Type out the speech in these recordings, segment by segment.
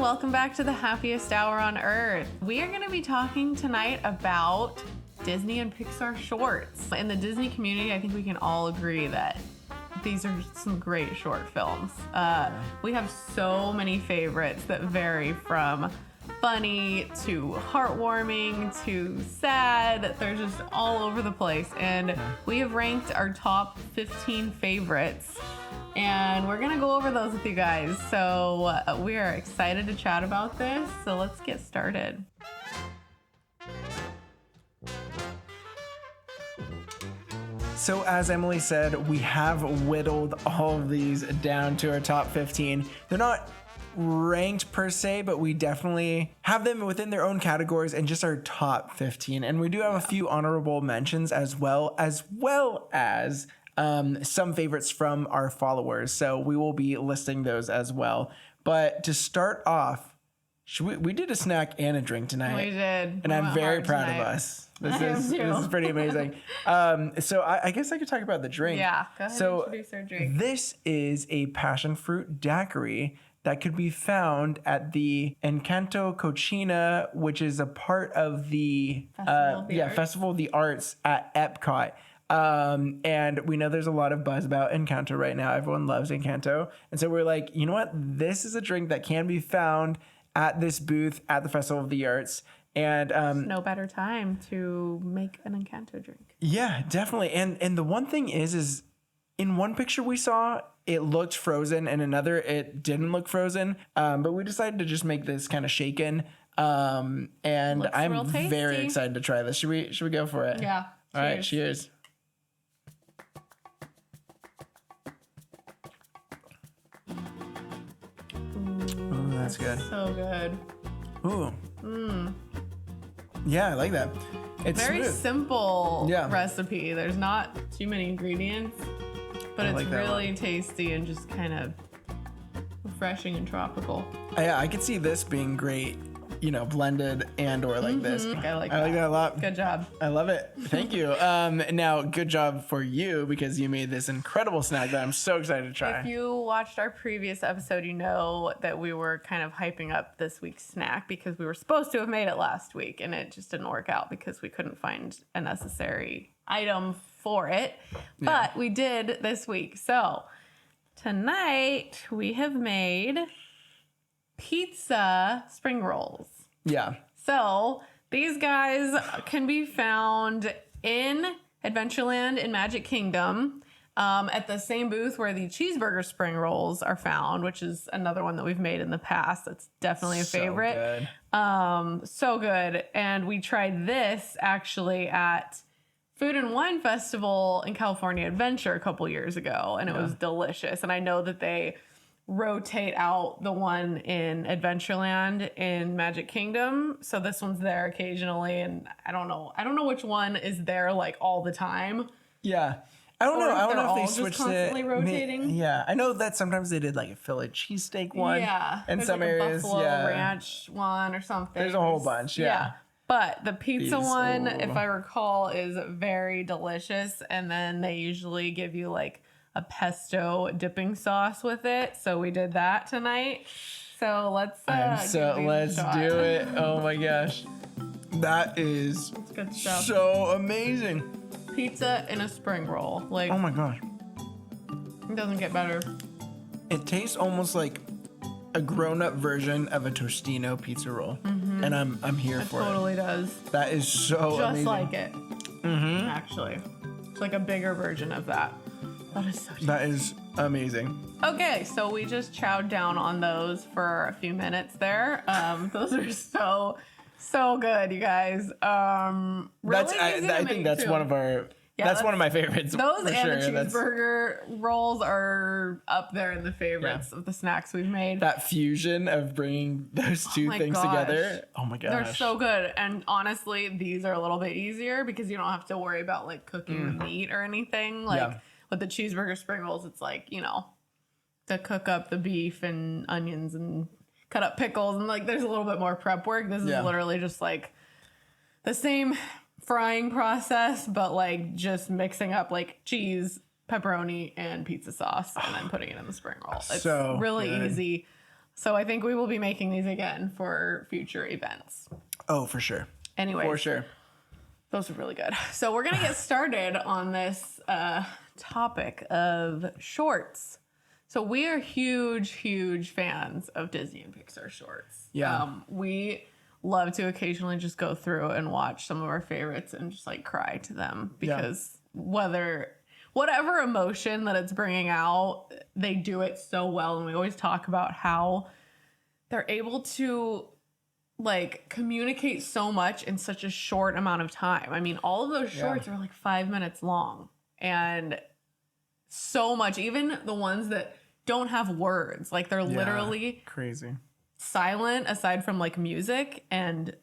welcome back to the happiest hour on earth. We are going to be talking tonight about Disney and Pixar shorts. In the Disney community, I think we can all agree that these are some great short films. We have so many favorites that vary from funny to heartwarming to sad. They're just all over the place. And we have ranked our top 15 favorites. And we're gonna go over those with you guys. So we are excited to chat about this. So let's get started. So as Emily said, we have whittled all of these down to our top 15. They're not ranked per se, but we definitely have them within their own categories and just our top 15. And we do have a few honorable mentions as well as some favorites from our followers. So we will be listing those as well. But to start off, we did a snack and a drink tonight. We did. And I'm very proud of us. This is pretty amazing. So I guess I could talk about the drink. Yeah, go ahead and introduce our drink. This is a passion fruit daiquiri that could be found at the Encanto Cochina, which is a part of the Festival of the Arts at Epcot. And we know there's a lot of buzz about Encanto right now. Everyone loves Encanto. And so we're like, you know what? This is a drink that can be found at this booth at the Festival of the Arts. And there's no better time to make an Encanto drink. Yeah, definitely. And the one thing is in one picture we saw, it looked frozen, and another it didn't look frozen. But we decided to just make this kind of shaken. And looks I'm very excited to try this. Should we go for it? Yeah. All right, cheers. Ooh, that's good. So good. Ooh. Yeah, I like that. It's very smooth. Simple recipe. There's not too many ingredients, but it's really tasty and just kind of refreshing and tropical. Yeah, I could see this being great, blended and or like this. I like that a lot. Good job. I love it. Thank you. Now, good job for you because you made this incredible snack that I'm so excited to try. If you watched our previous episode, you know that we were kind of hyping up this week's snack because we were supposed to have made it last week and it just didn't work out because we couldn't find a necessary item for it. But we did this week. So tonight we have made pizza spring rolls. Yeah. So these guys can be found in Adventureland in Magic Kingdom at the same booth where the cheeseburger spring rolls are found, which is another one that we've made in the past. That's definitely a favorite. So good. And we tried this actually at Food and Wine Festival in California Adventure a couple years ago, and it was delicious. And I know that they rotate out the one in Adventureland in Magic Kingdom, so this one's there occasionally, and I don't know which one is there like all the time. I don't know if they switched constantly rotating. I know that sometimes they did like a Philly cheesesteak one in some like areas, a Buffalo Ranch one or something. There's a whole bunch. But the pizza one, if I recall, is very delicious, and then they usually give you like a pesto dipping sauce with it. So we did that tonight. So let's do it. Oh my gosh. That is good stuff. So amazing. Pizza in a spring roll. Like, oh my gosh. It doesn't get better. It tastes almost like a grown-up version of a Tostino pizza roll. Mm-hmm. And I'm here for it. It totally does. That is so amazing. Just like it. Mm-hmm. Actually. It's like a bigger version of that. That is so tasty. That is amazing. Okay, so we just chowed down on those for a few minutes there. Those are so good, you guys. Really I think that's one of our. Yeah, that's one of my favorites. Those and the cheeseburger rolls are up there in the favorites of the snacks we've made. That fusion of bringing those two things together. Oh my gosh. They're so good. And honestly, these are a little bit easier because you don't have to worry about like cooking the meat or anything. Like with the cheeseburger spring rolls, it's like, to cook up the beef and onions and cut up pickles and like there's a little bit more prep work. This is literally just like the same frying process, but like just mixing up like cheese, pepperoni, and pizza sauce and then putting it in the spring roll. It's so really easy. So I think we will be making these again for future events. Oh, for sure. Anyway, For sure. Those are really good. So we're going to get started on this topic of shorts. So we are huge fans of Disney and Pixar shorts. Yeah. We love to occasionally just go through and watch some of our favorites and just like cry to them because whatever emotion that it's bringing out, they do it so well. And we always talk about how they're able to like communicate so much in such a short amount of time. I mean, all of those shorts are like 5 minutes long and so much, even the ones that don't have words, like they're literally crazy silent aside from like music and,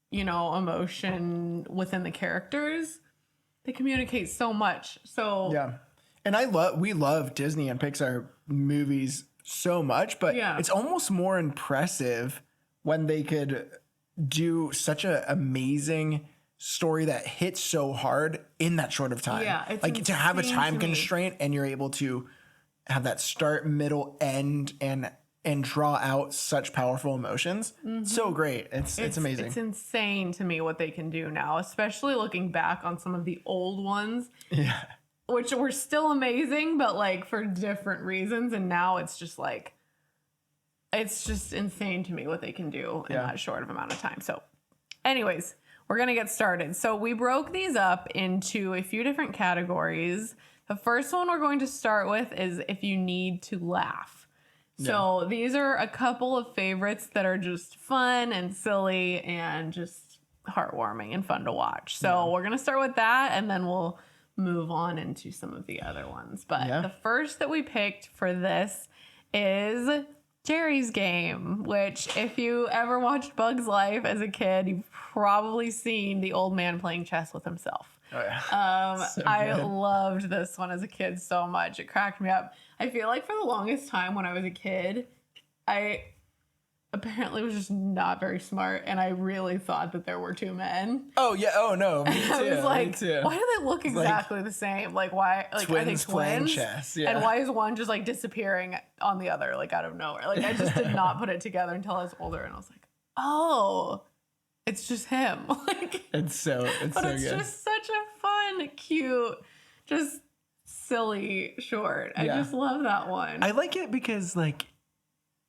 you know, emotion within the characters. They communicate so much. So yeah. And we love Disney and Pixar movies so much, but it's almost more impressive when they could do such an amazing story that hits so hard in that short of time. Yeah, it's like to have a time to constraint and you're able to have that start, middle, end, and draw out such powerful emotions. So great. It's amazing. It's insane to me what they can do now, especially looking back on some of the old ones. Yeah. Which were still amazing, but like for different reasons. And now it's just like, it's just insane to me what they can do in that short of amount of time. So anyways, we're going to get started. So we broke these up into a few different categories. The first one we're going to start with is if you need to laugh. So these are a couple of favorites that are just fun and silly and just heartwarming and fun to watch. So we're going to start with that and then we'll move on into some of the other ones. But the first that we picked for this is Jerry's Game, which if you ever watched Bug's Life as a kid, you've probably seen the old man playing chess with himself. Oh, yeah. I loved this one as a kid so much. It cracked me up. I feel like for the longest time when I was a kid, I apparently was just not very smart, and I really thought that there were two men. Oh yeah. Oh no. Me too. I was like, me too. why do they look exactly the same? Like why? Like Twins are they playing twins? chess. Yeah. And why is one just like disappearing on the other, like out of nowhere? Like I just did not put it together until I was older, and I was like, oh, it's just him. Like it's so good. Just such a fun, cute, just silly short. I just love that one. I like it because like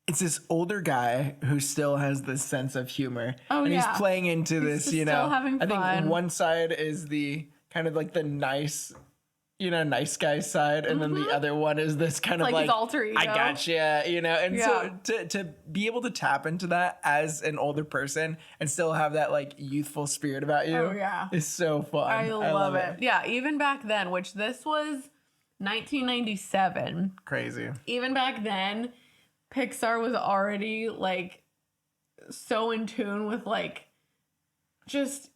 it's this older guy who still has this sense of humor. Oh, and he's playing into this, you know. Having fun. I think one side is the kind of like the nice guy side, and then the other one is this kind of like his alter ego. I gotcha, you know. And so to be able to tap into that as an older person and still have that like youthful spirit about you is so fun. I love it. Yeah, even back then, which this was 1997. Crazy. Even back then, Pixar was already like so in tune with like just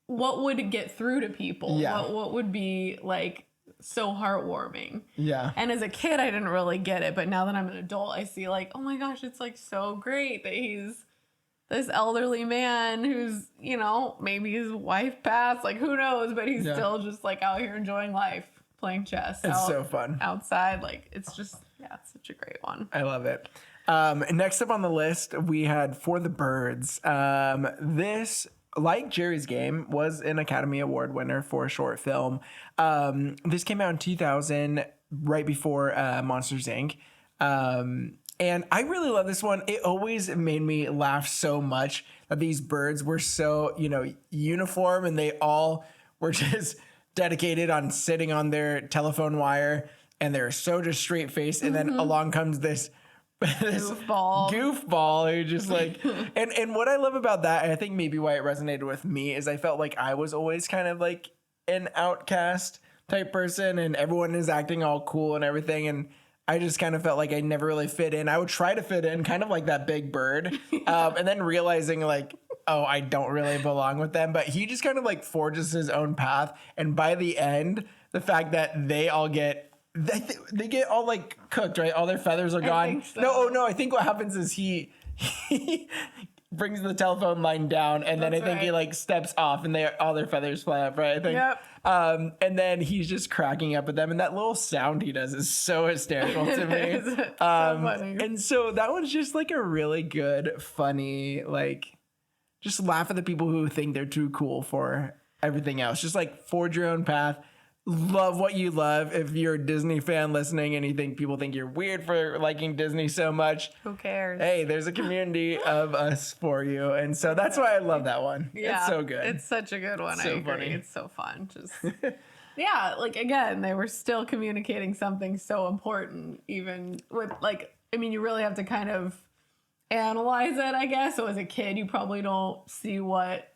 what would get through to people. What would be like so heartwarming. Yeah. And as a kid, I didn't really get it, but now that I'm an adult, I see like, oh my gosh, it's like so great that he's this elderly man who's, you know, maybe his wife passed, like who knows, but he's still just like out here enjoying life, playing chess. It's so fun. Outside, like it's just, it's such a great one. I love it. Next up on the list, we had For the Birds. This, like Jerry's Game, was an Academy Award winner for a short film. This came out in 2000, right before Monsters, Inc. And I really love this one. It always made me laugh so much that these birds were so, you know, uniform, and they all were just dedicated on sitting on their telephone wire, and they're so just straight faced. And then along comes this goofball who just like and what I love about that, and I think maybe why it resonated with me, is I felt like I was always kind of like an outcast type person, and everyone is acting all cool and everything, and I just kind of felt like I never really fit in. I would try to fit in, kind of like that big bird, and then realizing like, oh, I don't really belong with them. But he just kind of like forges his own path, and by the end, the fact that they all get they get all like cooked, right? All their feathers are gone. No, I think what happens is he brings the telephone line down, and then I think he like steps off, and all their feathers fly up, right? I think. Yep. And then he's just cracking up at them. And that little sound he does is so hysterical to me. So funny. And so that was just like a really good, funny, like, just laugh at the people who think they're too cool for everything else. Just like forge your own path. Love what you love. If you're a Disney fan listening and you think people think you're weird for liking Disney so much, who cares? Hey, there's a community of us for you. And so that's why I love that one. Yeah, it's so good. It's such a good one. So I agree. funny. It's so fun. Just yeah, like again, they were still communicating something so important, even with like, I mean, you really have to kind of analyze it, I guess. So as a kid, you probably don't see what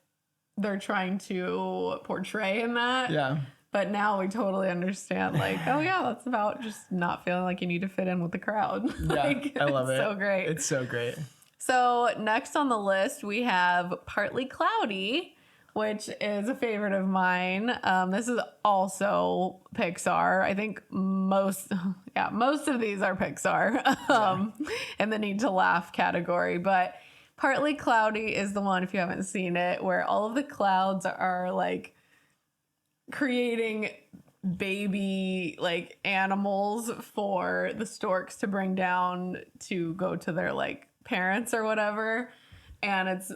they're trying to portray in that. Yeah. But now we totally understand, like, oh yeah, that's about just not feeling like you need to fit in with the crowd. Like, I love it. So great. It's so great. So next on the list, we have Partly Cloudy, which is a favorite of mine. This is also Pixar. I think most of these are Pixar in the need to laugh category. But Partly Cloudy is the one, if you haven't seen it, where all of the clouds are like creating baby like animals for the storks to bring down to go to their like parents or whatever. And it's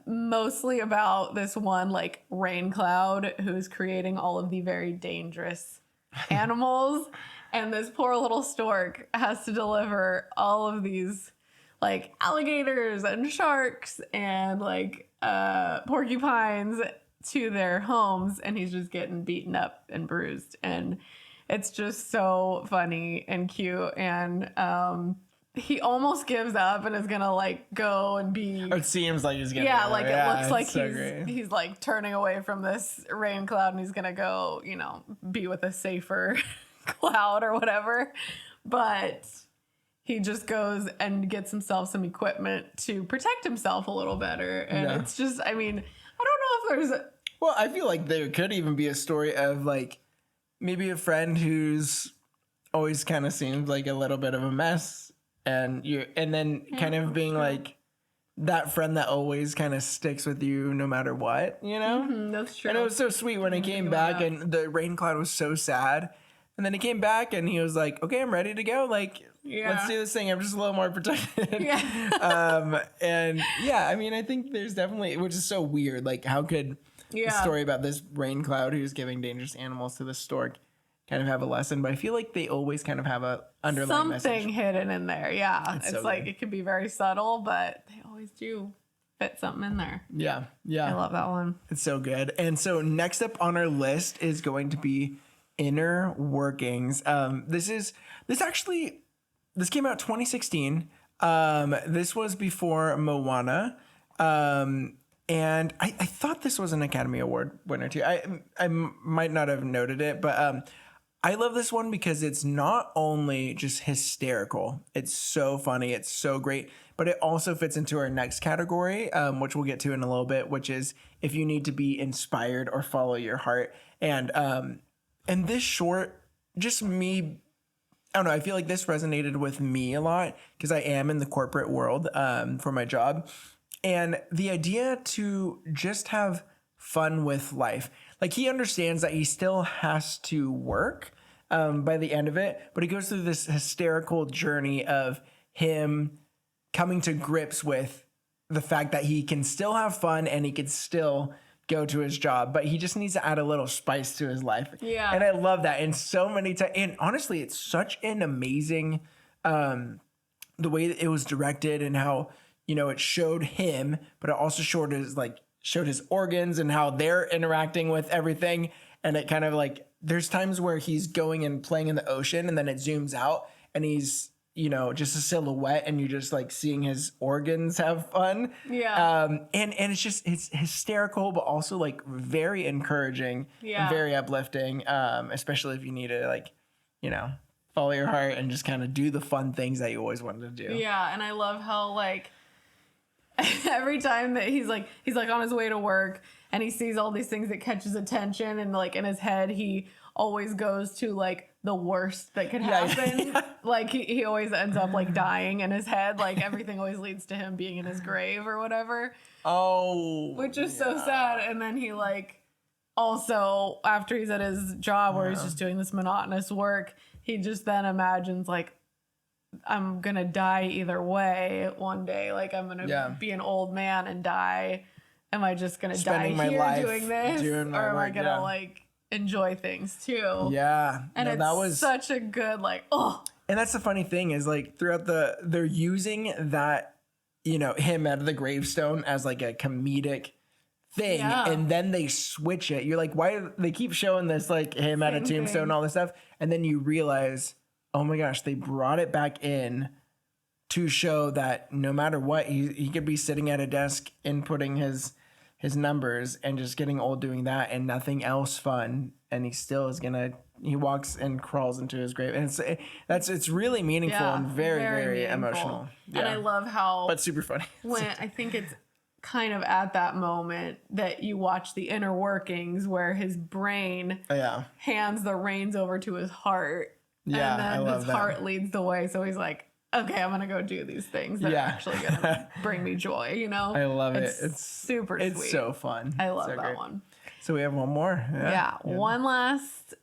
mostly about this one like rain cloud who's creating all of the very dangerous animals. And this poor little stork has to deliver all of these like alligators and sharks and like porcupines to their homes, and he's just getting beaten up and bruised, and it's just so funny and cute. And he almost gives up and is gonna like go and be, It seems like he's gonna it looks like so great. he's like turning away from this rain cloud and he's gonna go, you know, be with a safer cloud or whatever, but he just goes and gets himself some equipment to protect himself a little better. And it's just, I mean, I don't know if there's Well, I feel like there could even be a story of like maybe a friend who's always kind of seems like a little bit of a mess, and then kind of being like that friend that always kind of sticks with you no matter what, you know? That's true. And it was so sweet when he came back and the rain cloud was so sad. And then he came back and he was like, okay, I'm ready to go. Like, let's do this thing. I'm just a little more protected. And yeah, I mean, I think there's definitely, which is so weird. Like, how could a story about this rain cloud who's giving dangerous animals to the stork kind of have a lesson? But I feel like they always kind of have a underlying something message. hidden in there. Yeah. It's so like, good. it can be very subtle, but they always do fit something in there. Yeah. I love that one. It's so good. And so next up on our list is going to be Inner Workings. This came out 2016. This was before Moana. And I thought this was an Academy Award winner too. I might not have noted it, but I love this one because it's not only just hysterical, it's so funny, it's so great, but it also fits into our next category, which we'll get to in a little bit, which is if you need to be inspired or follow your heart. And this short, just me, I don't know, I feel like this resonated with me a lot because I am in the corporate world for my job. And the idea to just have fun with life. Like, he understands that he still has to work by the end of it, but he goes through this hysterical journey of him coming to grips with the fact that he can still have fun and he can still go to his job, but he just needs to add a little spice to his life. Yeah. And I love that. And so many times, and honestly, it's such an amazing, the way that it was directed and how, you know, it showed him, but it also showed his organs and how they're interacting with everything. And it kind of like, there's times where he's going and playing in the ocean and then it zooms out and he's, you know, just a silhouette and you're just like seeing his organs have fun. Yeah. And it's hysterical, but also like very encouraging and very uplifting. Especially if you need to like, you know, follow your heart and just kind of do the fun things that you always wanted to do. Yeah. And I love how like every time that he's like on his way to work and he sees all these things that catch his attention, and like in his head he always goes to like the worst that could happen. Yeah. Like he always ends up like dying in his head. Like everything always leads to him being in his grave or whatever. Oh, Which is so sad. And then he like also, after he's at his job where he's just doing this monotonous work, he just then imagines like, I'm gonna die either way one day. Like I'm gonna be an old man and die. Am I just gonna Spending die my here life doing this, doing my or am I work, gonna like enjoy things too? Yeah, and no, it's that was such a good like And that's the funny thing is like throughout they're using that, you know, him out of the gravestone as like a comedic thing, and then they switch it. You're like, why they keep showing this like him at a tombstone and all this stuff, and then you realize, oh my gosh, they brought it back in to show that no matter what, he could be sitting at a desk inputting his numbers and just getting old doing that and nothing else fun, and he still is gonna. He walks and crawls into his grave, and it's really meaningful and very emotional. And I love how, but super funny. When I think it's kind of at that moment that you watch the inner workings where his brain hands the reins over to his heart. Yeah, and then his heart leads the way. So he's like, okay, I'm gonna go do these things that are actually gonna bring me joy. You know, I love it. It's super sweet. It's so fun. I love that one. So we have one more. Yeah. One last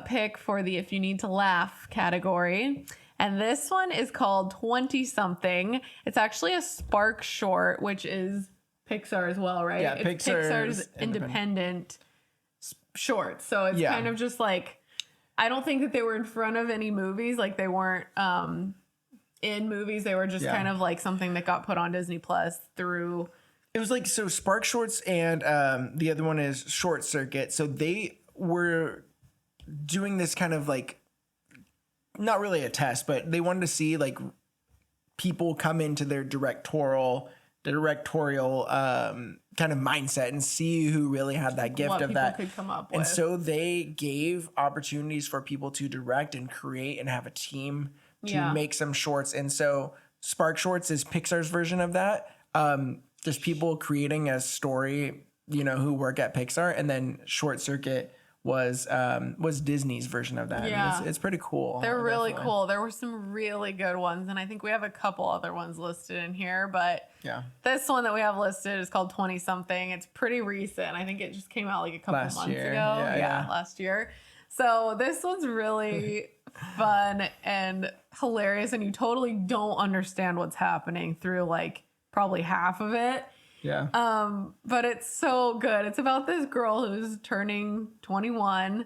pick for the If You Need to Laugh category. And this one is called 20 Something. It's actually a Spark short, which is Pixar as well, right? Yeah, it's Pixar's independent short. So it's kind of just like, I don't think that they were in front of any movies. Like they weren't in movies. They were just kind of like something that got put on Disney Plus through. It was like, so Spark Shorts and the other one is Short Circuit. So they were doing this kind of like, not really a test, but they wanted to see like people come into their directorial kind of mindset and see who really had that gift of that. Could come up and with. So they gave opportunities for people to direct and create and have a team to make some shorts. And so Spark Shorts is Pixar's version of that. Just people creating a story, you know, who work at Pixar, and then Short Circuit was Disney's version of that. Yeah. It's pretty cool. They're really cool. There were some really good ones, and I think we have a couple other ones listed in here, but this one that we have listed is called 20 Something. It's pretty recent. I think it just came out like a couple months ago. Yeah, last year. So this one's really fun and hilarious, and you totally don't understand what's happening through like probably half of it. Yeah. But it's so good. It's about this girl who's turning 21,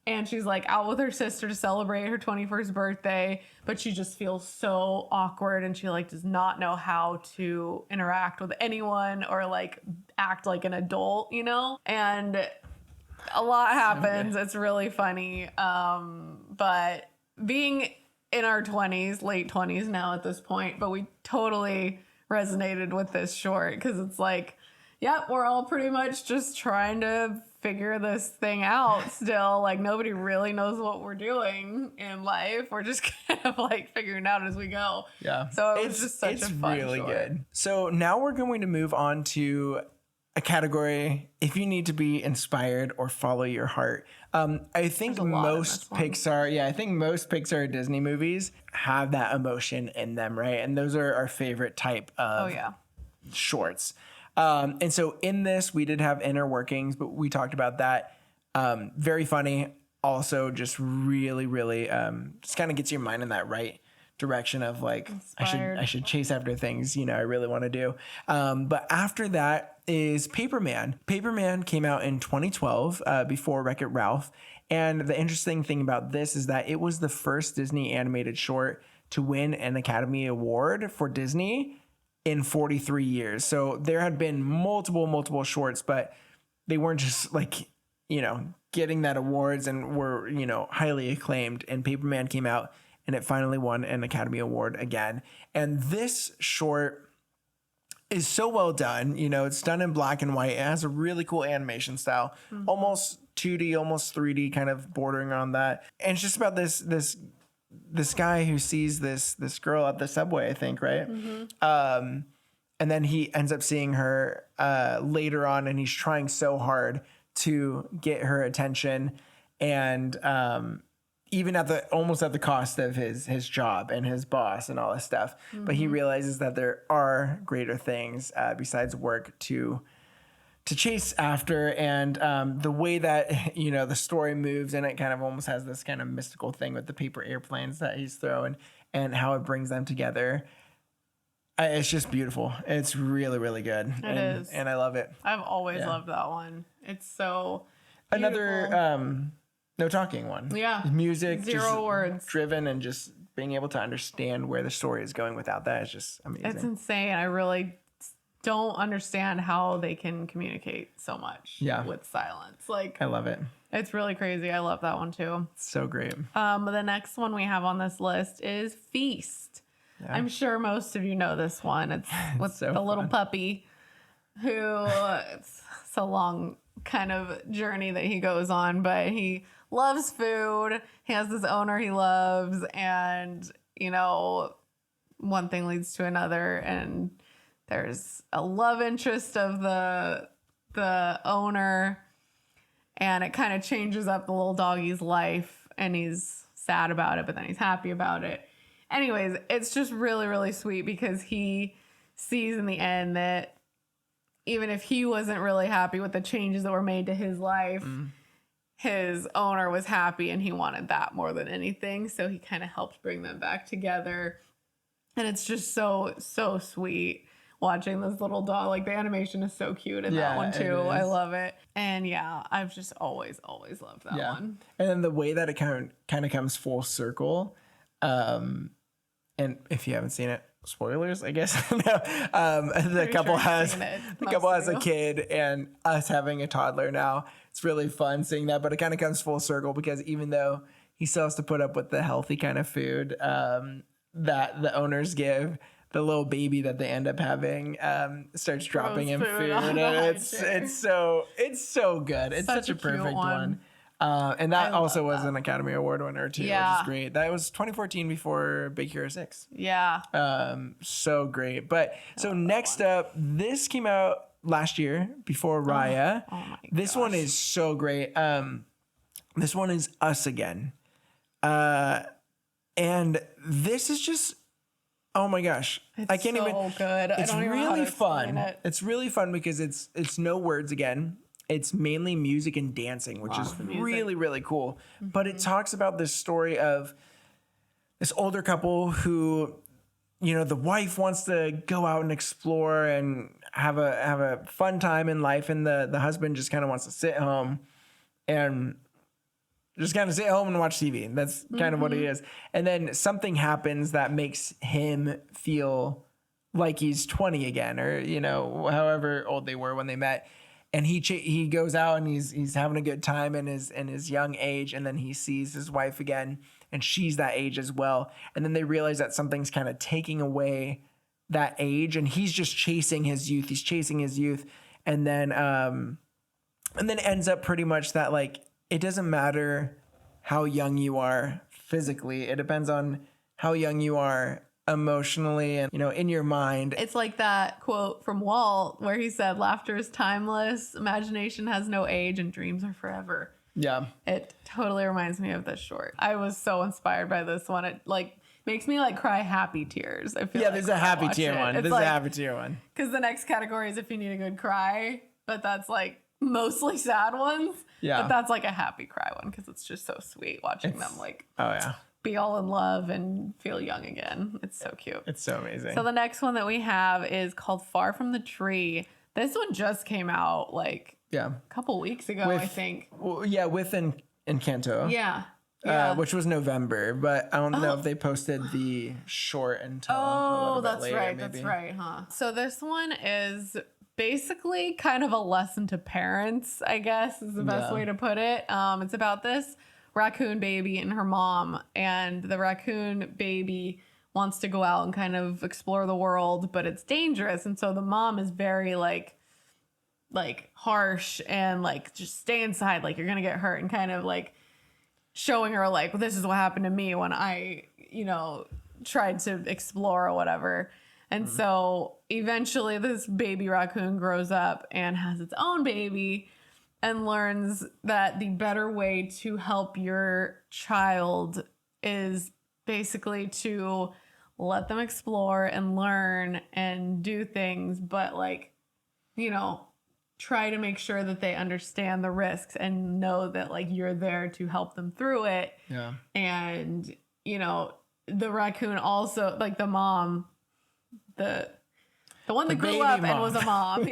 and she's like out with her sister to celebrate her 21st birthday, but she just feels so awkward, and she like does not know how to interact with anyone or like act like an adult, you know? And a lot happens. It's really funny. But being in our 20s, late 20s now at this point, but we totally resonated with this short because it's like, we're all pretty much just trying to figure this thing out still. Like nobody really knows what we're doing in life. We're just kind of like figuring it out as we go. Yeah. So it's just such a fun really short. good. So now we're going to move on to a category, if you need to be inspired or follow your heart. I think most Pixar Disney movies have that emotion in them, right? And those are our favorite type of shorts. And so in this, we did have Inner Workings, but we talked about that. Very funny. Also just really, really just kind of gets your mind in that right direction of like, inspired. I should chase after things, you know, I really want to do. But after that is Paperman. Paperman came out in 2012 before Wreck-It Ralph. And the interesting thing about this is that it was the first Disney animated short to win an Academy Award for Disney in 43 years. So there had been multiple shorts, but they weren't just like, you know, getting that awards and were, you know, highly acclaimed. And Paperman came out and it finally won an Academy Award again. And this short is so well done. You know, it's done in black and white. It has a really cool animation style, almost 2D, almost 3D, kind of bordering on that. And it's just about this guy who sees this girl at the subway, I think, right? And then he ends up seeing her later on, and he's trying so hard to get her attention, and even almost at the cost of his job and his boss and all this stuff. But he realizes that there are greater things besides work to to chase after. And the way that, you know, the story moves, and it kind of almost has this kind of mystical thing with the paper airplanes that he's throwing and how it brings them together. It's just beautiful. It's really, really good. It is. And I love it. I've always loved that one. It's so beautiful. Another no talking one. Yeah. Music. Zero words. Driven, and just being able to understand where the story is going without that is just amazing. It's insane. I really don't understand how they can communicate so much with silence. Like, I love it. It's really crazy. I love that one too. So great. The next one we have on this list is Feast. Yeah. I'm sure most of you know this one. It's with so the little puppy who it's a long kind of journey that he goes on, but he loves food. He has this owner he loves, and you know, one thing leads to another, and there's a love interest of the owner, and it kind of changes up the little doggy's life, and he's sad about it, but then he's happy about it. Anyways, it's just really, really sweet because he sees in the end that even if he wasn't really happy with the changes that were made to his life, his owner was happy, and he wanted that more than anything. So he kind of helped bring them back together. And it's just so, so sweet watching this little dog. Like, the animation is so cute in that one too. I love it. And yeah, I've just always loved that one. And then the way that it kind of comes full circle. And if you haven't seen it, spoilers, I guess. No. The couple has a kid, and us having a toddler now. It's really fun seeing that, but it kind of comes full circle because even though he still has to put up with the healthy kind of food that the owners give, the little baby that they end up having starts dropping him food. And it's so good. It's such a perfect one. And that also was an Academy Award winner too, which is great. That was 2014 before Big Hero 6. Yeah. So great. But so next up, this came out last year before Raya. Oh my this gosh. one is so great. This one is Us Again. And this is just, oh my gosh. I can't even. It's so good. It's really fun. It's really fun because it's no words again. It's mainly music and dancing, which is really, really cool. But it talks about this story of this older couple who, you know, the wife wants to go out and explore and have a fun time in life, and the husband just kind of wants to sit home and just kind of sit home and watch TV. That's kind of what he is. And then something happens that makes him feel like he's 20 again, or, you know, however old they were when they met. And he goes out and he's having a good time in his young age, and then he sees his wife again, and she's that age as well. And then they realize that something's kind of taking away that age, and he's just chasing his youth. He's chasing his youth, and then it ends up pretty much that, like, it doesn't matter how young you are physically. It depends on how young you are emotionally and, you know, in your mind. It's like that quote from Walt where he said, "Laughter is timeless, imagination has no age, and dreams are forever." Yeah. It totally reminds me of this short. I was so inspired by this one. It like makes me like cry happy tears. I feel there's a happy tear one. There's a happy tear one. Because the next category is if you need a good cry, but that's like mostly sad ones. Yeah. But that's like a happy cry one because it's just so sweet watching them like be all in love and feel young again. It's so cute. It's so amazing. So the next one that we have is called Far From the Tree. This one just came out like a couple weeks ago, I think. With Encanto. Yeah. Which was November, but I don't know if they posted the short until a little bit later, right. maybe. That's right, huh? So this one is basically kind of a lesson to parents, I guess is the best way to put it. It's about this raccoon baby and her mom, and the raccoon baby wants to go out and kind of explore the world, but it's dangerous, and so the mom is very like harsh and like just stay inside, like you're gonna get hurt, and kind of like showing her like, well, this is what happened to me when I, you know, tried to explore or whatever. And so eventually this baby raccoon grows up and has its own baby and learns that the better way to help your child is basically to let them explore and learn and do things, but like, you know, try to make sure that they understand the risks and know that like you're there to help them through it. Yeah. And, you know, the raccoon also, like the mom, the one that grew up and was a mom,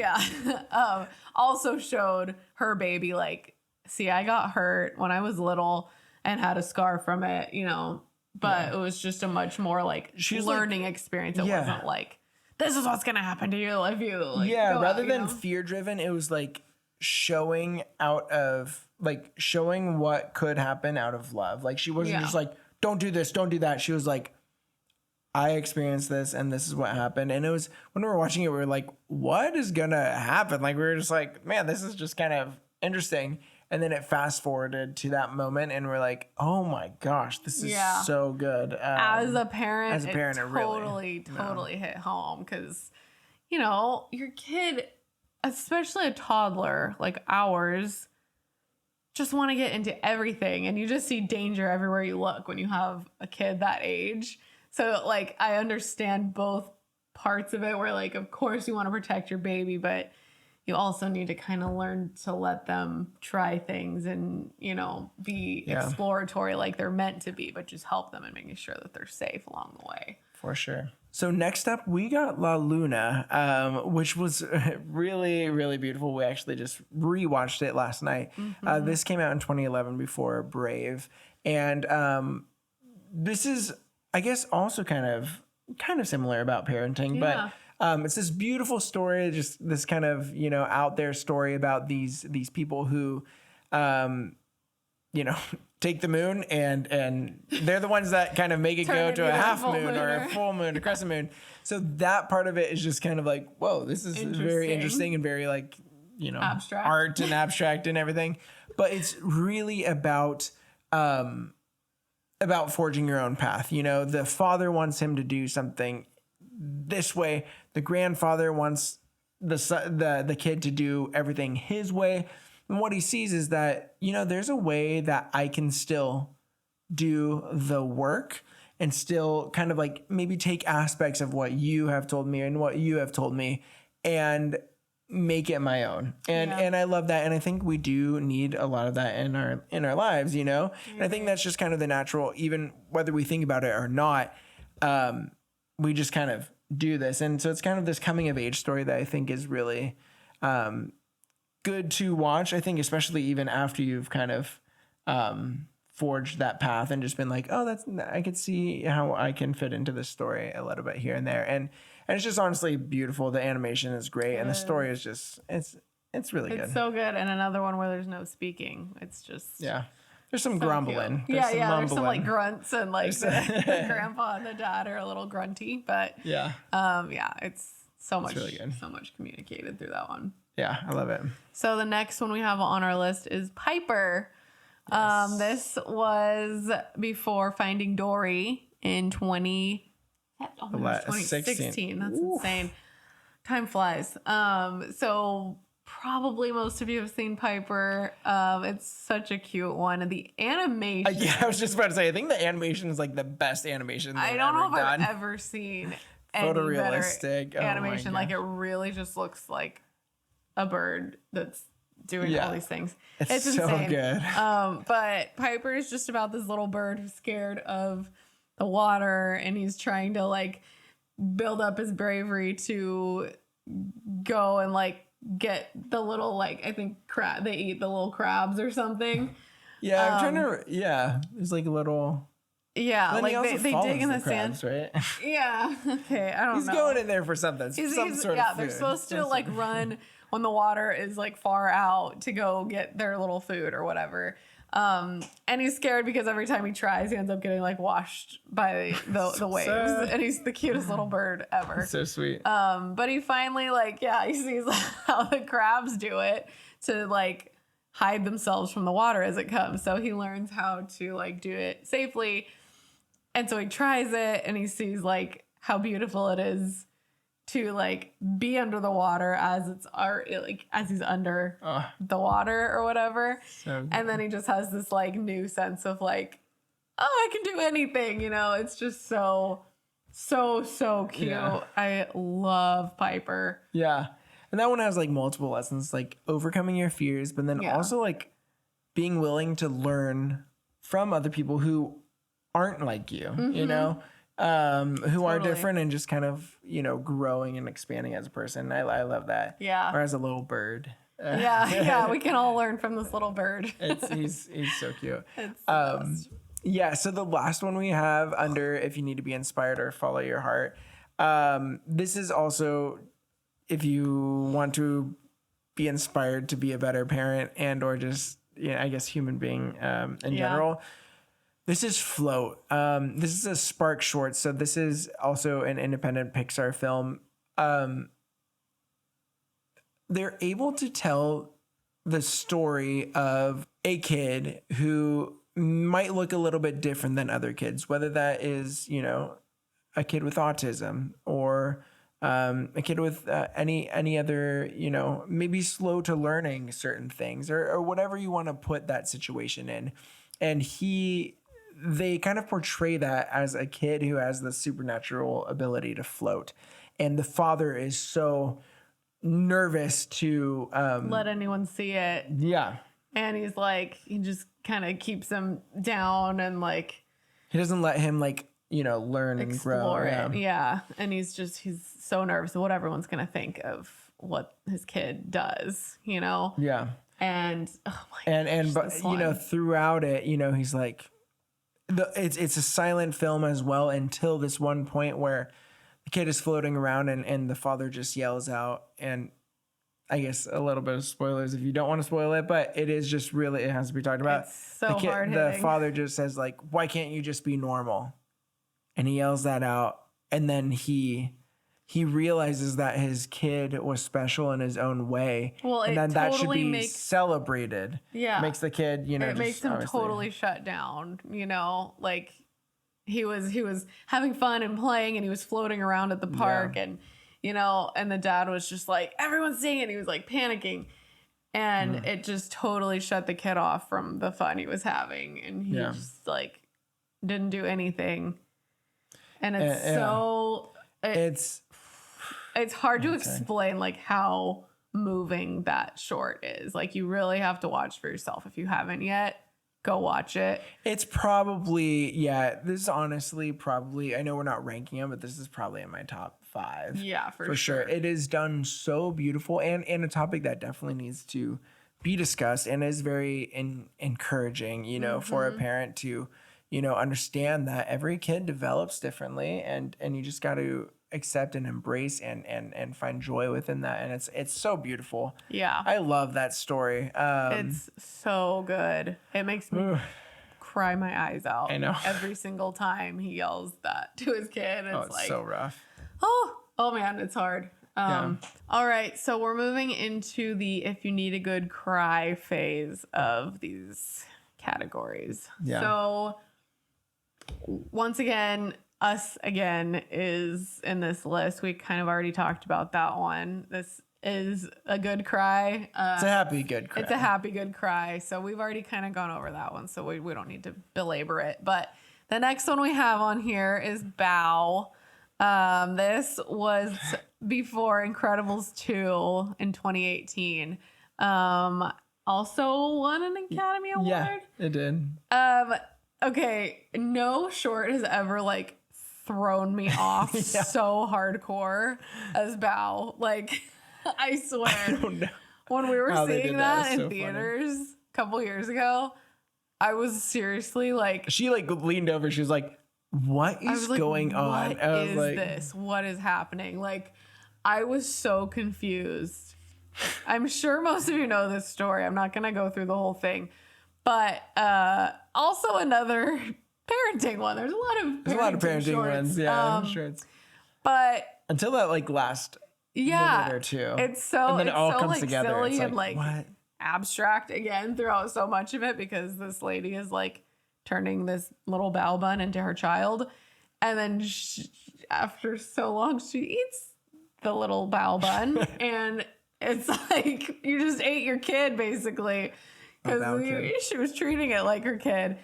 also showed her baby like, see, I got hurt when I was little and had a scar from it, you know, but it was just a much more like learning experience. It wasn't like, this is what's going to happen to you if you like, rather than fear driven, it was like showing what could happen out of love. Like she wasn't just like, don't do this, don't do that. She was like, I experienced this and this is what happened. And it was, when we were watching it, we were like, what is going to happen? Like, we were just like, man, this is just kind of interesting. And then it fast forwarded to that moment and we're like, oh my gosh, this is so good. As a parent, it totally hit home because, you know, your kid, especially a toddler like ours, just want to get into everything. And you just see danger everywhere you look when you have a kid that age. So like, I understand both parts of it where like, of course you want to protect your baby, but you also need to kind of learn to let them try things and, you know, be exploratory like they're meant to be, but just help them and making sure that they're safe along the way. For sure. So next up, we got La Luna, which was really, really beautiful. We actually just rewatched it last night. Mm-hmm. This came out in 2011 before Brave. And this is, I guess, also kind of similar about parenting, but it's this beautiful story, just this kind of, you know, out there story about these people who, you know, take the moon and they're the ones that kind of make it go to a half moon or a full moon, a crescent moon. So that part of it is just kind of like, whoa, this is very interesting and very like, you know, abstract. Art and abstract and everything. But it's really about forging your own path. You know, the father wants him to do something this way. The grandfather wants the kid to do everything his way. And what he sees is that, you know, there's a way that I can still do the work and still kind of like maybe take aspects of what you have told me and what you have told me and make it my own. And I love that. And I think we do need a lot of that in our lives, you know? Mm-hmm. And I think that's just kind of the natural, even whether we think about it or not, we just kind of do this. And so it's kind of this coming of age story that I think is really good to watch. I think especially even after you've kind of forged that path and just been like, oh, I could see how I can fit into this story a little bit here and there. And it's just honestly beautiful. The animation is great. And the story is just, it's really good. It's so good. And another one where there's no speaking. It's just... Yeah. There's some grumbling. There's some like grunts and like the grandpa and the dad are a little grunty, but it's so much, really good. So much communicated through that one. Yeah, I love it. So the next one we have on our list is Piper. Yes. This was before Finding Dory in 2016. That's insane. Time flies. So probably most of you have seen Piper. It's such a cute one. And the animation. I was just about to say, I think the animation is like the best animation I don't know if I've ever seen any photorealistic animation. Like it really just looks like a bird that's doing all these things. It's so insane. Good. But Piper is just about this little bird who's scared of the water and he's trying to like build up his bravery to go and like get the little, like, I think they eat the little crabs or something. Yeah, I'm trying to, there's like a little... Yeah, like they dig in the crabs, sand. Right? Yeah, okay, I don't know. He's going in there for something. Some sort of food. They're supposed to like run when the water is like far out to go get their little food or whatever. And he's scared because every time he tries, he ends up getting like washed by the waves. Sad. And he's the cutest little bird ever. That's so sweet. But he finally he sees how the crabs do it to like hide themselves from the water as it comes. So he learns how to like do it safely. And so he tries it and he sees like how beautiful it is to like be under the water as as he's under the water or whatever. So and then he just has this like new sense of like, oh, I can do anything, you know. It's just so cute. Yeah. I love Piper. Yeah. And that one has like multiple lessons, like overcoming your fears, but then also like being willing to learn from other people who aren't like you, you know, who are different and just kind of, you know, growing and expanding as a person. I love that. Yeah. Or as a little bird. Yeah. We can all learn from this little bird. He's so cute. It's the best. Yeah. So the last one we have under if you need to be inspired or follow your heart. This is also if you want to be inspired to be a better parent and or just, you know, I guess human being in general. This is Float. This is a Spark short. So this is also an independent Pixar film. They're able to tell the story of a kid who might look a little bit different than other kids, whether that is, you know, a kid with autism or a kid with any other, you know, maybe slow to learning certain things or whatever you want to put that situation in. And they kind of portray that as a kid who has the supernatural ability to float. And the father is so nervous to let anyone see it. Yeah. And he's like, he just kind of keeps him down and like he doesn't let him like, you know, learn and grow. It. Yeah. And he's so nervous of what everyone's gonna think of what his kid does, you know? Yeah. And oh my gosh, but you know, throughout it, you know, he's like it's a silent film as well until this one point where the kid is floating around and the father just yells out. And I guess a little bit of spoilers if you don't want to spoil it, but it is just really, it has to be talked about. It's so hard-hitting. The father just says like, why can't you just be normal? And he yells that out. And then he realizes that his kid was special in his own way. Well, and then totally that should be celebrated. Yeah. Makes the kid, you know, it makes him totally shut down, you know, like he was having fun and playing and he was floating around at the park and, you know, and the dad was just like, everyone's seeing it. He was like panicking and it just totally shut the kid off from the fun he was having. And he just like didn't do anything. And it's it's hard to explain like how moving that short is. Like you really have to watch for yourself. If you haven't yet, go watch it. It's probably, this is honestly probably, I know we're not ranking them, but this is probably in my top 5. Yeah, for sure. It is done so beautiful and a topic that definitely needs to be discussed and is very encouraging, you know, for a parent to, you know, understand that every kid develops differently and you just got to accept and embrace and find joy within that. And it's so beautiful. Yeah. I love that story. It's so good. It makes me cry my eyes out. I know. Every single time he yells that to his kid. It's like, so rough. Oh man, it's hard. All right. So we're moving into the if you need a good cry phase of these categories. Yeah. So once again, Us Again is in this list. We kind of already talked about that one. This is a good cry. It's a happy good cry. It's a happy good cry. So we've already kind of gone over that one. So we don't need to belabor it. But the next one we have on here is Bow. This was before Incredibles 2 in 2018. Also won an Academy Award. Yeah, it did. Okay, no short has ever like thrown me off so hardcore as Bow. Like, I swear. I don't know when we were seeing that in so theaters a couple years ago, I was seriously like, she like leaned over. She was like, "What is going on?" What is this? What is happening? Like, I was so confused. I'm sure most of you know this story. I'm not gonna go through the whole thing. But also another parenting one. There's a lot of parenting shorts. ones. Yeah, shorts. But until that like last minute or two, it's so and then it all comes like together. silly it's and like what? Abstract again throughout so much of it because this lady is like turning this little bow bun into her child, and then after so long she eats the little bow bun, and it's like you just ate your kid basically. Because she was treating it like her kid.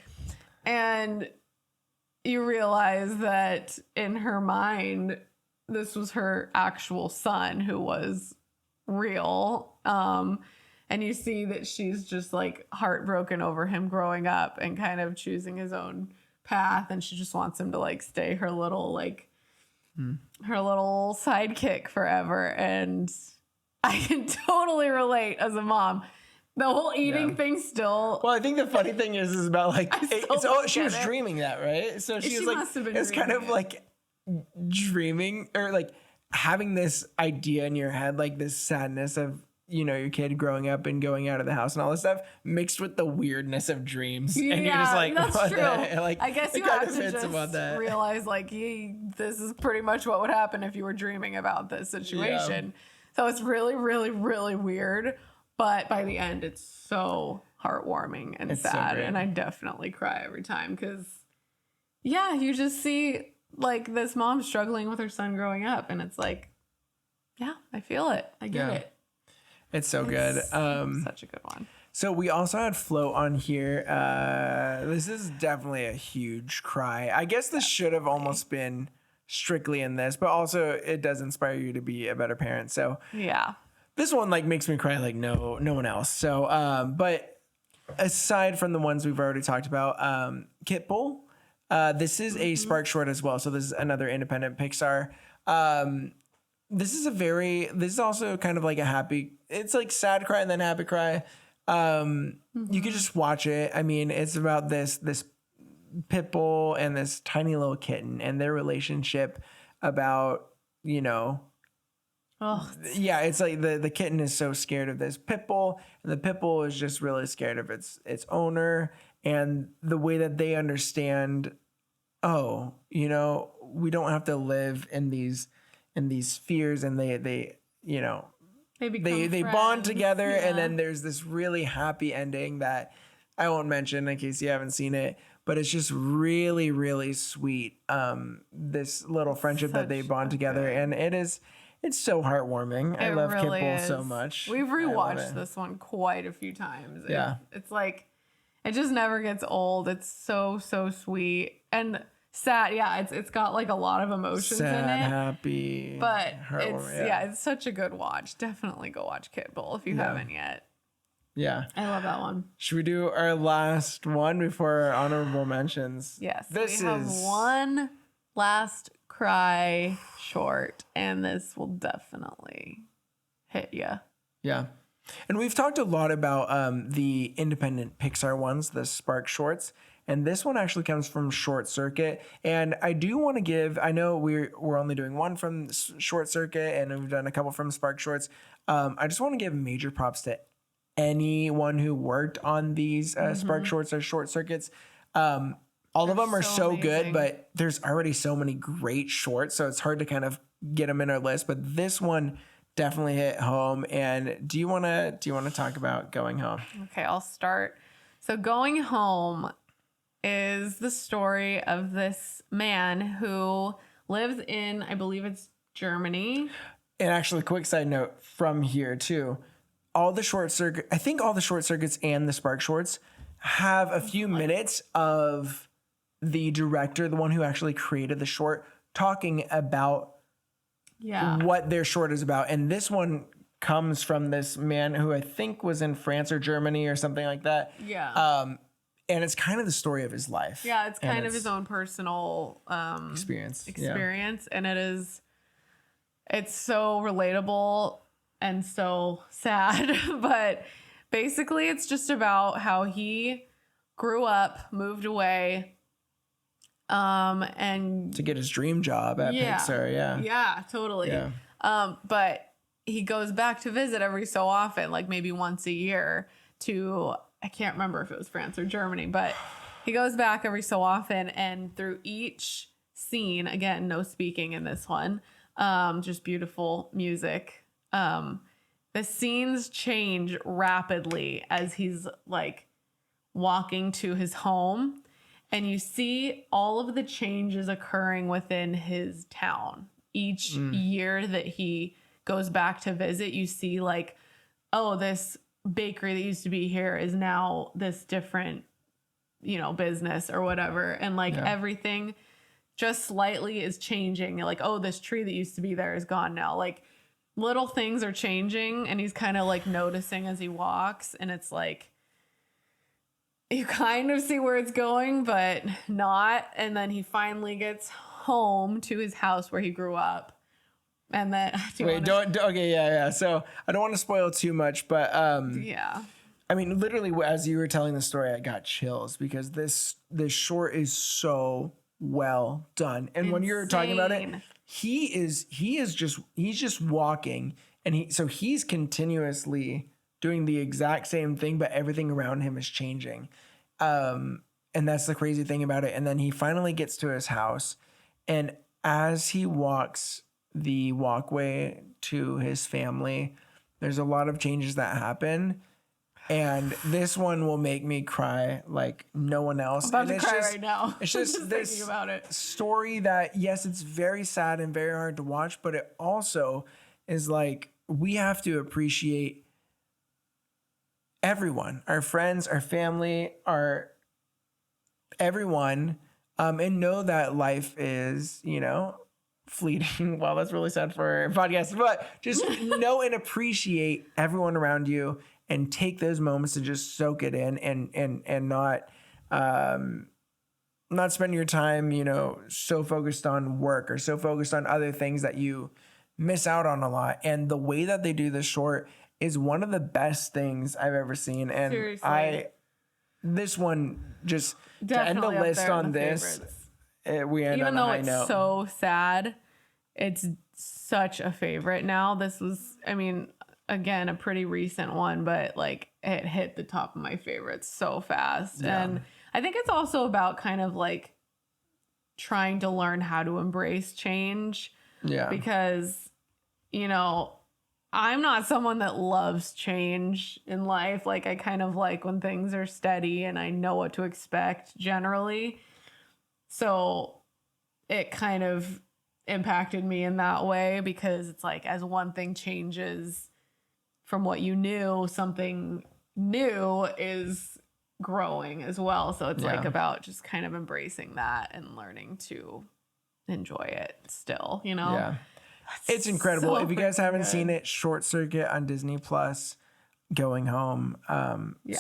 And you realize that in her mind, this was her actual son who was real. And you see that she's just like heartbroken over him growing up and kind of choosing his own path, and she just wants him to like stay her little her little sidekick forever. And I can totally relate as a mom. The whole eating thing still. Well, I think the funny thing is about like she was dreaming that, right? So she was like, it's kind of like dreaming or like having this idea in your head, like this sadness of, you know, your kid growing up and going out of the house and all this stuff mixed with the weirdness of dreams. Yeah, and you're just like, that's what true. Like, I guess you have to just realize like, this is pretty much what would happen if you were dreaming about this situation. Yeah. So it's really, really, really weird. But by the end, it's so heartwarming and sad. So, and I definitely cry every time because, yeah, you just see like this mom struggling with her son growing up. And it's like, yeah, I feel it. I get it. It's so good. Such a good one. So we also had Float on here. This is definitely a huge cry. I guess this should have almost been strictly in this, but also it does inspire you to be a better parent. So yeah, this one like makes me cry like no one else. So but aside from the ones we've already talked about, Kit Bull, this is a Spark short as well. So this is another independent Pixar. This is also kind of like a happy, it's like sad cry and then happy cry. You could just watch it. I mean, it's about this pit bull and this tiny little kitten and their relationship about, you know, it's like the kitten is so scared of this pit bull and the pit bull is just really scared of its owner, and the way that they understand, oh, you know, we don't have to live in these fears, and they you know, they bond together. And then there's this really happy ending that I won't mention in case you haven't seen it, but it's just really, really sweet. This little friendship that they bond together, and it's so heartwarming. I love Kit Bull so much. We've rewatched this one quite a few times. Yeah, it's like it just never gets old. It's so sweet and sad. Yeah, it's got like a lot of emotions in it. Happy, but it's such a good watch. Definitely go watch Kit Bull if you haven't yet. Yeah, I love that one. Should we do our last one before our honorable mentions? Yes, we have one last cry short, and this will definitely hit you. Yeah. And we've talked a lot about the independent Pixar ones, the Spark shorts. And this one actually comes from Short Circuit. And I do want to give, I know we're only doing one from Short Circuit and we've done a couple from Spark Shorts. I just want to give major props to anyone who worked on these Spark Shorts or Short Circuits. All of them are so good, but there's already so many great shorts. So it's hard to kind of get them in our list. But this one definitely hit home. And do you want to talk about Going Home? Okay, I'll start. So Going Home is the story of this man who lives in, I believe it's Germany. And actually, quick side note from here too, all the short circuits and the Spark shorts have a few minutes of the director, the one who actually created the short, talking about what their short is about. And this one comes from this man who I think was in France or Germany or something like that. Yeah. And it's kind of the story of his life. Yeah, it's kind of his own personal experience. And it's so relatable and so sad. But basically, it's just about how he grew up, moved away, and to get his dream job at Pixar. Yeah, totally. Yeah. But he goes back to visit every so often, like maybe once a year to, I can't remember if it was France or Germany, but he goes back every so often, and through each scene, again, no speaking in this one, just beautiful music. The scenes change rapidly as he's like walking to his home, and you see all of the changes occurring within his town. Each year that he goes back to visit, you see like, oh, this bakery that used to be here is now this different, business or whatever. And like everything just slightly is changing. Like, oh, this tree that used to be there is gone now. Like little things are changing, and he's kind of like noticing as he walks, and it's like you kind of see where it's going, but not. And then he finally gets home to his house where he grew up. And then okay, yeah. So I don't want to spoil too much, but yeah. I mean, literally, as you were telling the story, I got chills because this short is so well done. And when you're talking about it, he's just walking, and he's continuously doing the exact same thing, but everything around him is changing. And that's the crazy thing about it. And then he finally gets to his house, and as he walks the walkway to his family, there's a lot of changes that happen. And this one will make me cry like no one else. I'm about and to cry right now. It's just this thinking about it. Story that, yes, it's very sad and very hard to watch, but it also is like we have to appreciate everyone, our friends, our family, everyone, and know that life is, fleeting. Well, that's really sad for a podcast, but just know and appreciate everyone around you and take those moments to just soak it in and not spend your time, so focused on work or so focused on other things that you miss out on a lot. And the way that they do this short is one of the best things I've ever seen. And seriously. This one just Definitely to end the list on this. Favorites. We end Even on a though high it's note. so sad, it's such a favorite now. This was, I mean, again, a pretty recent one, but like it hit the top of my favorites so fast. Yeah. And I think it's also about kind of like trying to learn how to embrace change. Yeah. Because, I'm not someone that loves change in life. Like I kind of like when things are steady and I know what to expect generally. So it kind of impacted me in that way because it's like as one thing changes from what you knew, something new is growing as well. So it's like about just kind of embracing that and learning to enjoy it still, Yeah. It's incredible. So if you guys haven't good. seen it, Short Circuit on Disney Plus, Going Home.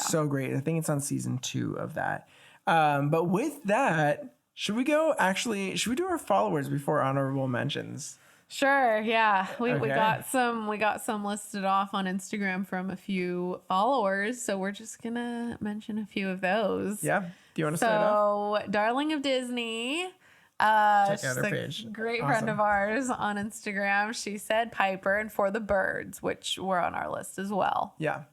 So great. I think it's on season 2 of that. But with that, should we do our followers before honorable mentions? Sure, yeah. We Okay. got some listed off on Instagram from a few followers, so we're just gonna mention a few of those. Yeah. Do you want to start off? So, Darling of Disney, Check out she's her a page. great Awesome. friend of ours on Instagram. She said Piper and For the Birds, which were on our list as well. Yeah.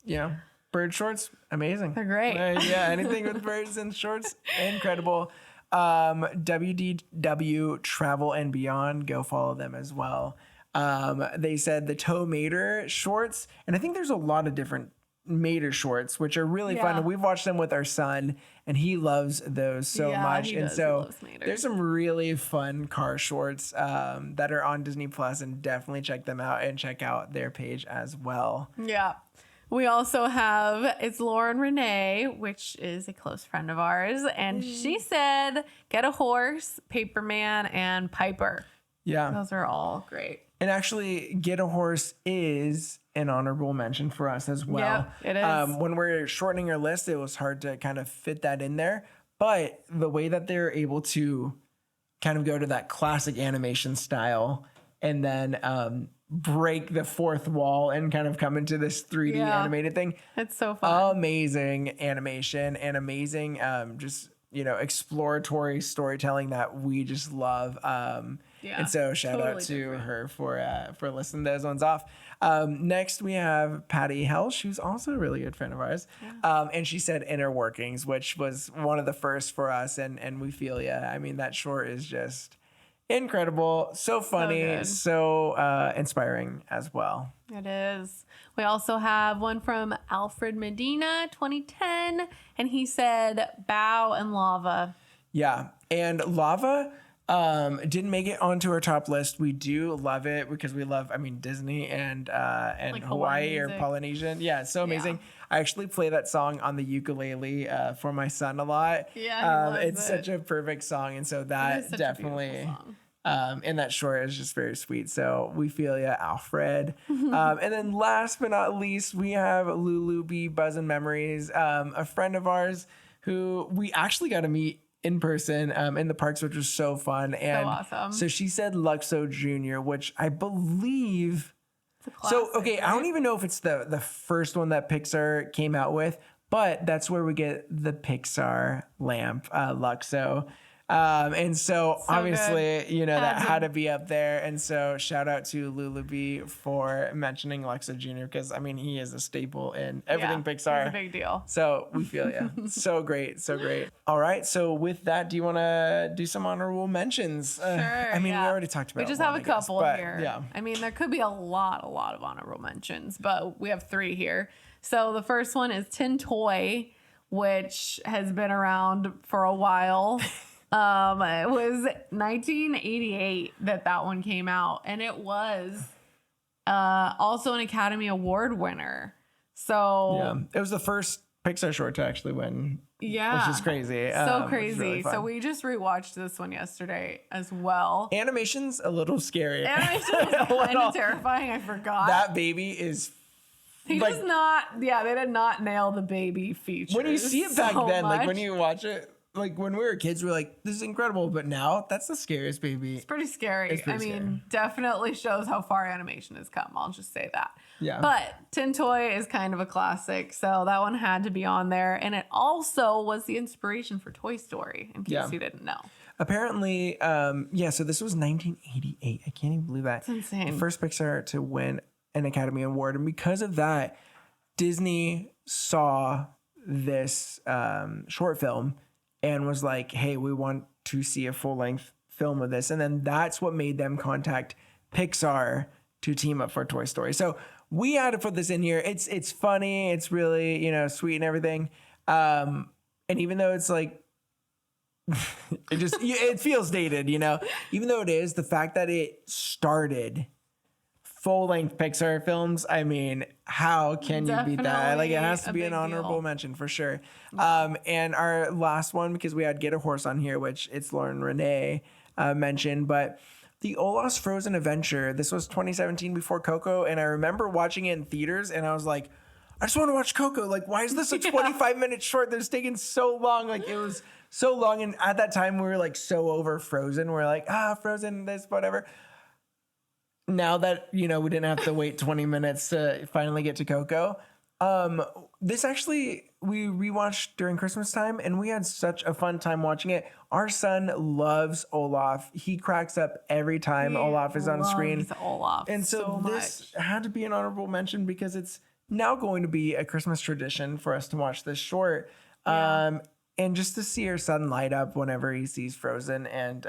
Yeah. Bird shorts, amazing. They're great. Yeah, anything with birds and shorts, incredible. WDW Travel and Beyond, go follow them as well. They said the Toe Mater shorts, and I think there's a lot of different Mater shorts, which are really fun. And we've watched them with our son, and he loves those so much. He And does. so He loves Maters. there's some really fun car shorts that are on Disney Plus, and definitely check them out and check out their page as well. Yeah. We also have, it's Lauren Renee, which is a close friend of ours. And she said, Get a Horse, Paperman, and Piper. Yeah. Those are all great. And actually, Get a Horse is an honorable mention for us as well. Yep, it is. When we're shortening our list, it was hard to kind of fit that in there. But the way that they're able to kind of go to that classic animation style and then break the fourth wall and kind of come into this 3D animated thing. It's so fun. Amazing animation and amazing just exploratory storytelling that we just love. And so shout out to her for listing those ones off. Next we have Patty Helsh, who's also a really good friend of ours. And she said Inner Workings, which was one of the first for us, and we feel I mean, that short is just incredible, so funny, so inspiring as well. It is. We also have one from Alfred Medina, 2010, and he said Bow and Lava. Yeah, and Lava didn't make it onto our top list. We do love it because we love, Disney and like Hawaii or Polynesian. Yeah, it's so amazing. I actually play that song on the ukulele for my son a lot. Yeah, it's such a perfect song, and so that definitely in that short is just very sweet. So we feel ya, Alfred. And then last but not least, we have Lulu B. Buzzin' Memories, a friend of ours who we actually got to meet in person in the parks, which was so fun. And so awesome. So she said Luxo Jr., which I believe. Classic, so, okay, right? I don't even know if it's the first one that Pixar came out with, but that's where we get the Pixar lamp, Luxo. And so obviously, good. You know, that had to be up there. And so shout out to Lulu B for mentioning Luxo Jr. because, I mean, he is a staple in everything Pixar. It's a big deal. So we feel so great. So great. All right. So with that, do you want to do some honorable mentions? Sure. I mean, we already talked about it. We just have a couple here. Yeah. I mean, there could be a lot of honorable mentions, but we have 3 here. So the first one is Tin Toy, which has been around for a while. It was 1988 that one came out, and it was also an Academy Award winner. So yeah, it was the first Pixar short to actually win. Yeah, which is crazy. So crazy. Really so we just rewatched this one yesterday as well. Animation's a little scary. Animation is kind of terrifying. I forgot that baby is. He does not. Yeah, they did not nail the baby features. When you see it back then, much. like when you watch it. Like when we were kids, we were like, this is incredible. But now that's the scariest baby. It's pretty scary. Definitely shows how far animation has come. I'll just say that. Yeah. But Tin Toy is kind of a classic. So that one had to be on there. And it also was the inspiration for Toy Story, in case you didn't know. Apparently, so this was 1988. I can't even believe that. It's insane. The first Pixar to win an Academy Award. And because of that, Disney saw this short film and was like, hey, we want to see a full-length film of this. And then that's what made them contact Pixar to team up for Toy Story. So we had to put this in here. It's funny. It's really, sweet and everything. And even though it's like, it feels dated, even though it is, the fact that it started full-length Pixar films, I mean, how can you beat that? Like, it has to be an honorable mention for sure. And our last one, because we had Get a Horse on here, which it's Lauren Renee mentioned, but the Olaf's Frozen Adventure, this was 2017 before Coco, and I remember watching it in theaters, and I was like, I just want to watch Coco. Like, why is this a 25-minute short that's taking so long? Like, it was so long, and at that time, we were like so over Frozen. We're like, Frozen, this, whatever. Now that, we didn't have to wait 20 minutes to finally get to Coco. This actually, we rewatched during Christmas time, and we had such a fun time watching it. Our son loves Olaf. He cracks up every time Olaf is on screen. Olaf and so this had to be an honorable mention because it's now going to be a Christmas tradition for us to watch this short. And just to see our son light up whenever he sees Frozen and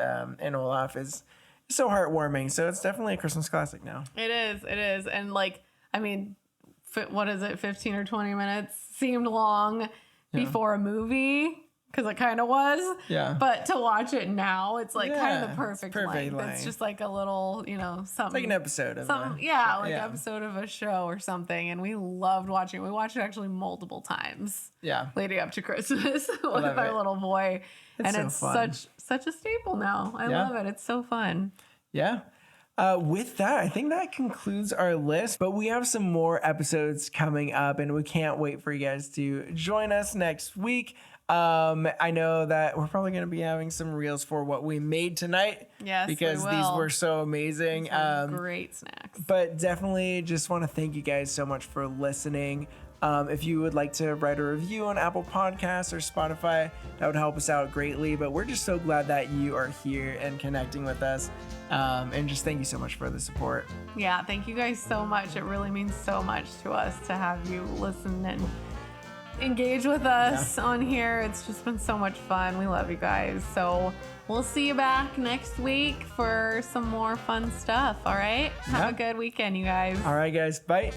Olaf is so heartwarming. So it's definitely a Christmas classic now. It is. And what is it, 15 or 20 minutes seemed long before a movie, because it kind of was. Yeah. But to watch it now, it's like kind of the perfect length. length. It's just like a little, something. It's like an episode of episode of a show or something. And we loved watching it. We watched it actually multiple times. Yeah. Leading up to Christmas with our little boy. It's fun. such a staple now. I love it. It's so fun. Yeah. With that, I think that concludes our list, but we have some more episodes coming up and we can't wait for you guys to join us next week. I know that we're probably going to be having some reels for what we made tonight. Yes, because these were so amazing. Great snacks. But definitely just want to thank you guys so much for listening. If you would like to write a review on Apple Podcasts or Spotify, that would help us out greatly. But we're just so glad that you are here and connecting with us. And just thank you so much for the support. Yeah, thank you guys so much. It really means so much to us to have you listen and engage with us on here. It's just been so much fun. We love you guys. So we'll see you back next week for some more fun stuff. All right? Have a good weekend, you guys. All right, guys. Bye.